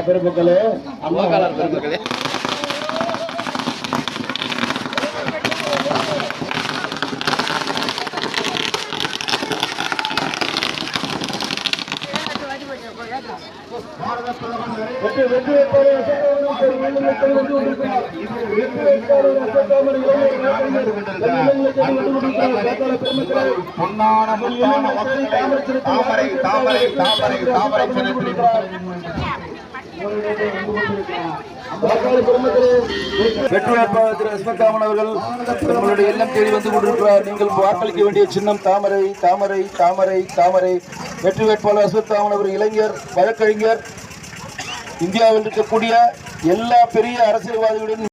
பெருமக்களே வெற்றி வேட்பாளர் திரு அஸ்மத்காமன் அவர்கள் உங்களுடைய இல்லம் தேடி வந்து கொண்டிருக்கிறார். நீங்கள் வாக்களிக்க வேண்டிய சின்னம் தாமரை தாமரை தாமரை தாமரை. வெற்றி வேட்பாளர் அஸ்மத்காமன் அவர் இளைஞர், வழக்கறிஞர், இந்தியாவில் இருக்கக்கூடிய எல்லா பெரிய அரசியல்வாதிகளுடன்